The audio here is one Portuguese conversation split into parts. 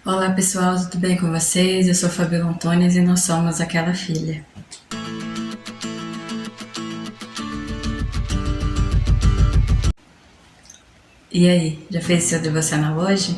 Olá pessoal, tudo bem com vocês? Eu sou Fabiola Antunes e nós somos Aquela Filha. E aí, já fez seu devocional hoje?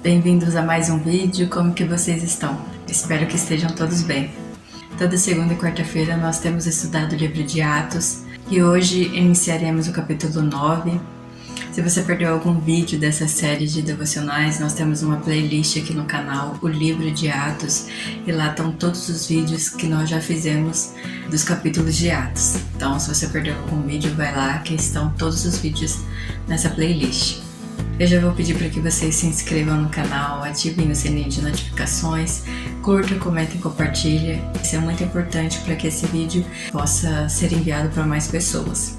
Bem-vindos a mais um vídeo, como que vocês estão? Espero que estejam todos bem. Toda segunda e quarta-feira nós temos estudado o livro de Atos e hoje iniciaremos o capítulo 9. Se você perdeu algum vídeo dessa série de devocionais, nós temos uma playlist aqui no canal, o livro de Atos, e lá estão todos os vídeos que nós já fizemos dos capítulos de Atos. Então, se você perdeu algum vídeo, vai lá que estão todos os vídeos nessa playlist. Eu já vou pedir para que vocês se inscrevam no canal, ativem o sininho de notificações, curta, comenta e compartilha. Isso é muito importante para que esse vídeo possa ser enviado para mais pessoas.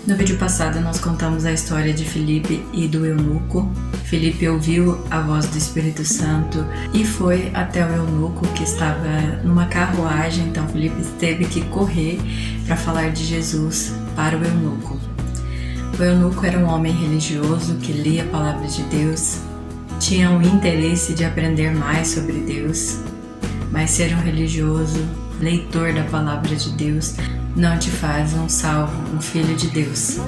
No vídeo passado nós contamos a história de Filipe e do eunuco. Filipe ouviu a voz do Espírito Santo e foi até o eunuco que estava numa carruagem, então Filipe teve que correr para falar de Jesus para o eunuco. O eunuco era um homem religioso que lia a palavra de Deus, tinha um interesse de aprender mais sobre Deus, mas ser um religioso, leitor da palavra de Deus, não te faz um salvo, um filho de Deus.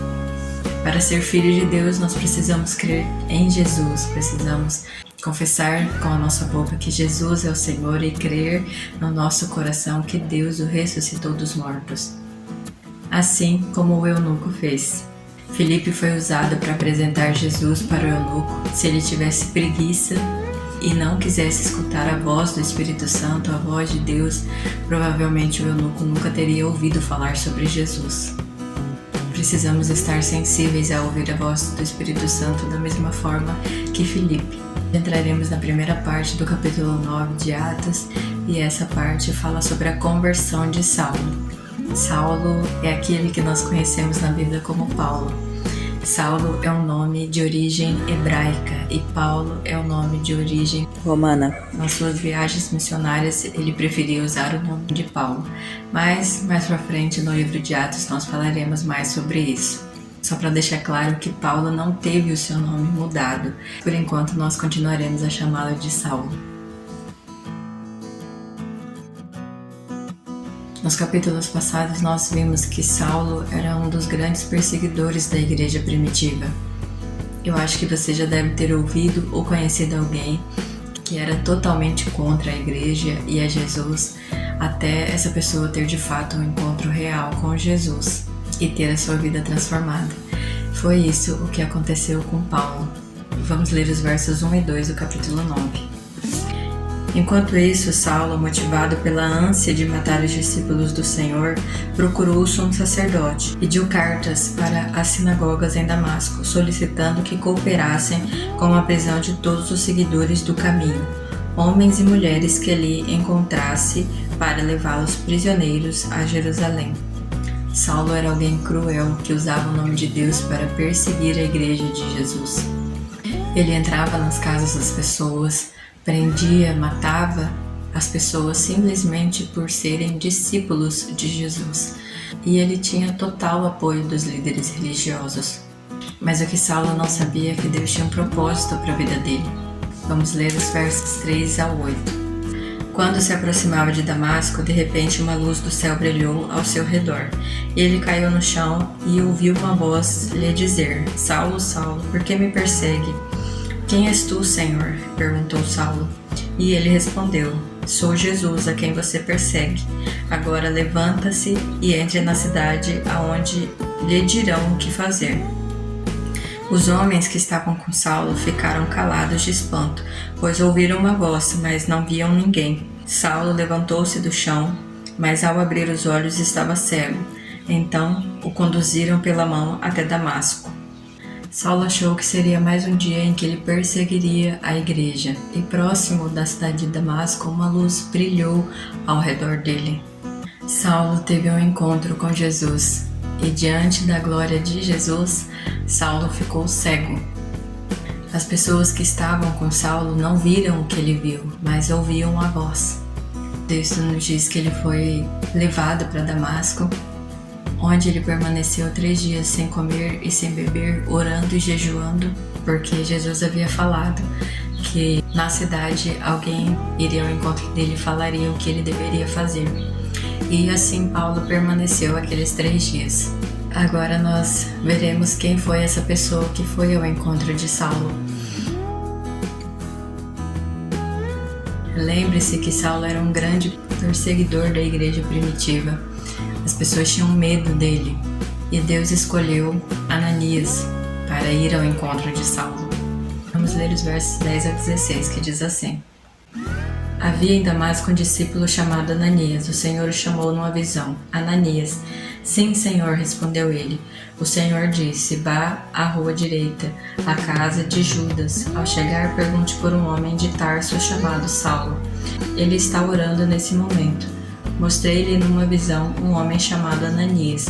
Para ser filho de Deus, nós precisamos crer em Jesus, precisamos confessar com a nossa boca que Jesus é o Senhor e crer no nosso coração que Deus o ressuscitou dos mortos. Assim como o eunuco fez. Filipe foi usado para apresentar Jesus para o eunuco. Se ele tivesse preguiça e não quisesse escutar a voz do Espírito Santo, a voz de Deus, provavelmente o eunuco nunca teria ouvido falar sobre Jesus. Precisamos estar sensíveis a ouvir a voz do Espírito Santo da mesma forma que Filipe. Entraremos na primeira parte do capítulo 9 de Atos e essa parte fala sobre a conversão de Saulo. Saulo é aquele que nós conhecemos na Bíblia como Paulo. Saulo é um nome de origem hebraica e Paulo é um nome de origem romana. Nas suas viagens missionárias ele preferia usar o nome de Paulo, mas mais pra frente no livro de Atos nós falaremos mais sobre isso. Só para deixar claro que Paulo não teve o seu nome mudado, por enquanto nós continuaremos a chamá-lo de Saulo. Nos capítulos passados nós vimos que Saulo era um dos grandes perseguidores da igreja primitiva. Eu acho que você já deve ter ouvido ou conhecido alguém que era totalmente contra a igreja e a Jesus, até essa pessoa ter de fato um encontro real com Jesus e ter a sua vida transformada. Foi isso o que aconteceu com Paulo. Vamos ler os versos 1 e 2 do capítulo 9. Enquanto isso, Saulo, motivado pela ânsia de matar os discípulos do Senhor, procurou o sumo sacerdote e pediu cartas para as sinagogas em Damasco, solicitando que cooperassem com a prisão de todos os seguidores do caminho, homens e mulheres que ali encontrasse, para levá-los prisioneiros a Jerusalém. Saulo era alguém cruel que usava o nome de Deus para perseguir a igreja de Jesus. Ele entrava nas casas das pessoas, prendia, matava as pessoas simplesmente por serem discípulos de Jesus. E ele tinha total apoio dos líderes religiosos. Mas o que Saulo não sabia é que Deus tinha um propósito para a vida dele. Vamos ler os versos 3 ao 8. Quando se aproximava de Damasco, de repente uma luz do céu brilhou ao seu redor. Ele caiu no chão e ouviu uma voz lhe dizer: Saulo, Saulo, por que me persegue? Quem és tu, Senhor? Perguntou Saulo. E ele respondeu: Sou Jesus, a quem você persegue. Agora levanta-se e entre na cidade, aonde lhe dirão o que fazer. Os homens que estavam com Saulo ficaram calados de espanto, pois ouviram uma voz, mas não viam ninguém. Saulo levantou-se do chão, mas ao abrir os olhos estava cego. Então o conduziram pela mão até Damasco. Saulo achou que seria mais um dia em que ele perseguiria a igreja, e próximo da cidade de Damasco uma luz brilhou ao redor dele. Saulo teve um encontro com Jesus, e diante da glória de Jesus, Saulo ficou cego. As pessoas que estavam com Saulo não viram o que ele viu, mas ouviam a voz. O texto nos diz que ele foi levado para Damasco, onde ele permaneceu 3 dias sem comer e sem beber, orando e jejuando, porque Jesus havia falado que na cidade alguém iria ao encontro dele e falaria o que ele deveria fazer. E assim Paulo permaneceu aqueles 3 dias. Agora nós veremos quem foi essa pessoa que foi ao encontro de Saulo. Lembre-se que Saulo era um grande perseguidor da igreja primitiva. As pessoas tinham medo dele e Deus escolheu Ananias para ir ao encontro de Saulo. Vamos ler os versos 10 a 16, que diz assim: Havia em Damasco um discípulo chamado Ananias. O Senhor o chamou numa visão. Ananias. Sim, Senhor, respondeu ele. O Senhor disse: Vá à rua direita, à casa de Judas. Ao chegar, pergunte por um homem de Tarso chamado Saulo. Ele está orando nesse momento. Mostrei-lhe numa visão um homem chamado Ananias,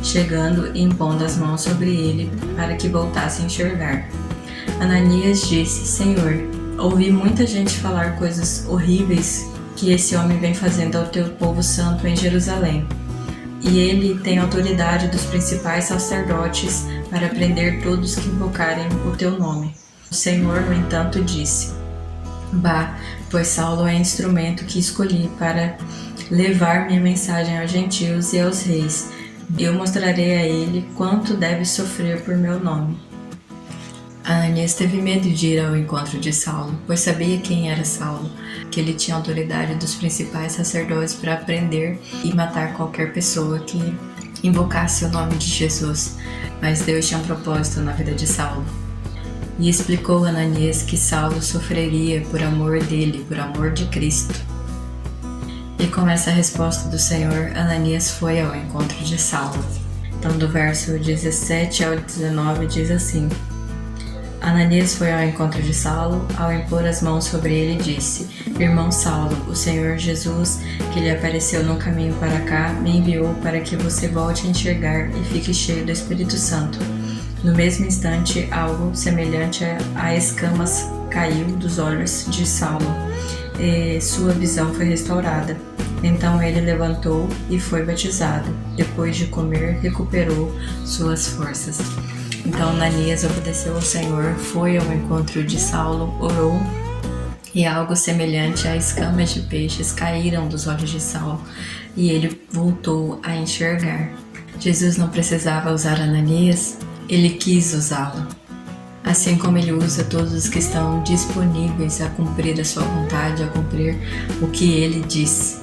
chegando e impondo as mãos sobre ele para que voltasse a enxergar. Ananias disse: Senhor, ouvi muita gente falar coisas horríveis que esse homem vem fazendo ao teu povo santo em Jerusalém. E ele tem autoridade dos principais sacerdotes para prender todos que invocarem o teu nome. O Senhor, no entanto, disse: Vá, pois Saulo é instrumento que escolhi para levar minha mensagem aos gentios e aos reis. Eu mostrarei a ele quanto deve sofrer por meu nome. Ananias teve medo de ir ao encontro de Saulo, pois sabia quem era Saulo, que ele tinha autoridade dos principais sacerdotes para prender e matar qualquer pessoa que invocasse o nome de Jesus. Mas Deus tinha um propósito na vida de Saulo. E explicou a Ananias que Saulo sofreria por amor dele, por amor de Cristo. E com essa resposta do Senhor, Ananias foi ao encontro de Saulo. Então, do verso 17 ao 19 diz assim: Ananias foi ao encontro de Saulo, ao impor as mãos sobre ele, disse: Irmão Saulo, o Senhor Jesus, que lhe apareceu no caminho para cá, me enviou para que você volte a enxergar e fique cheio do Espírito Santo. No mesmo instante, algo semelhante a escamas caiu dos olhos de Saulo, e sua visão foi restaurada. Então ele levantou e foi batizado. Depois de comer, recuperou suas forças. Então Ananias obedeceu ao Senhor, foi ao encontro de Saulo, orou, e algo semelhante a escamas de peixes caíram dos olhos de Saulo, e ele voltou a enxergar. Jesus não precisava usar Ananias, ele quis usá-lo. Assim como ele usa todos os que estão disponíveis a cumprir a sua vontade, a cumprir o que ele diz.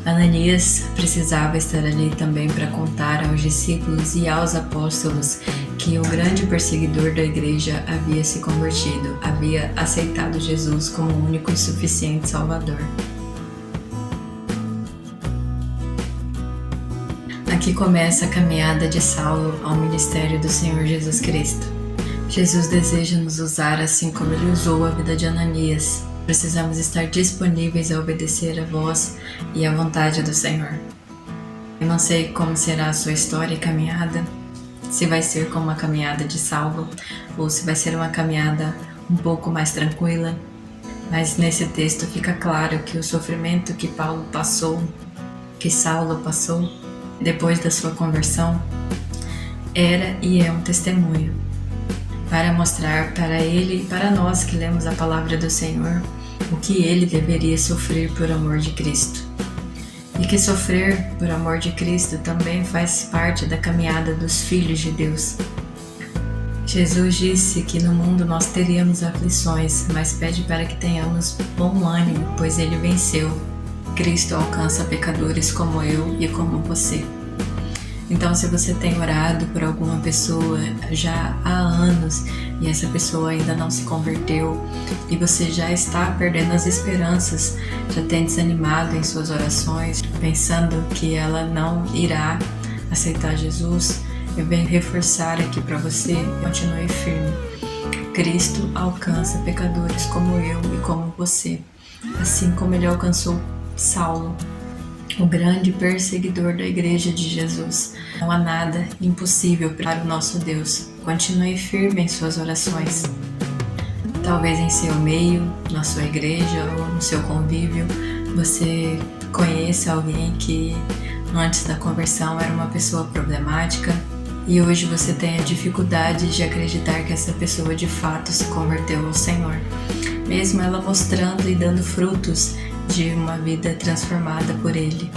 Ananias precisava estar ali também para contar aos discípulos e aos apóstolos que o grande perseguidor da igreja havia se convertido, havia aceitado Jesus como o único e suficiente Salvador. Aqui começa a caminhada de Saulo ao ministério do Senhor Jesus Cristo. Jesus deseja nos usar assim como ele usou a vida de Ananias. Precisamos estar disponíveis a obedecer a voz e a vontade do Senhor. Eu não sei como será a sua história e caminhada, se vai ser como a caminhada de Saulo ou se vai ser uma caminhada um pouco mais tranquila, mas nesse texto fica claro que o sofrimento que Paulo passou, que Saulo passou depois da sua conversão, era e é um testemunho para mostrar para ele e para nós que lemos a palavra do Senhor o que ele deveria sofrer por amor de Cristo. E que sofrer por amor de Cristo também faz parte da caminhada dos filhos de Deus. Jesus disse que no mundo nós teríamos aflições, mas pede para que tenhamos bom ânimo, pois ele venceu. Cristo alcança pecadores como eu e como você. Então, se você tem orado por alguma pessoa já há anos e essa pessoa ainda não se converteu e você já está perdendo as esperanças, já tem desanimado em suas orações, pensando que ela não irá aceitar Jesus, eu venho reforçar aqui para você: continue firme. Cristo alcança pecadores como eu e como você, assim como ele alcançou Saulo, o grande perseguidor da igreja de Jesus. Não há nada impossível para o nosso Deus. Continue firme em suas orações. Talvez em seu meio, na sua igreja ou no seu convívio, você conheça alguém que antes da conversão era uma pessoa problemática, e hoje você tem a dificuldade de acreditar que essa pessoa de fato se converteu ao Senhor, mesmo ela mostrando e dando frutos de uma vida transformada por Ele.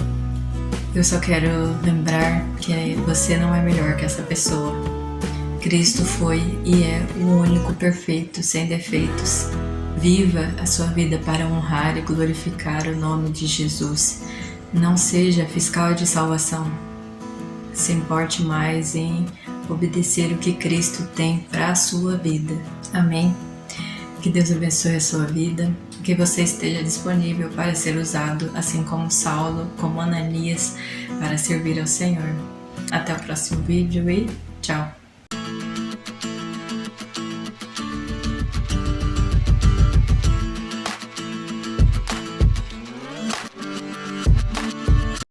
Eu só quero lembrar que você não é melhor que essa pessoa. Cristo foi e é o único perfeito, sem defeitos. Viva a sua vida para honrar e glorificar o nome de Jesus. Não seja fiscal de salvação. Se importe mais em obedecer o que Cristo tem para a sua vida. Amém? Que Deus abençoe a sua vida, que você esteja disponível para ser usado, assim como Saulo, como Ananias, para servir ao Senhor. Até o próximo vídeo e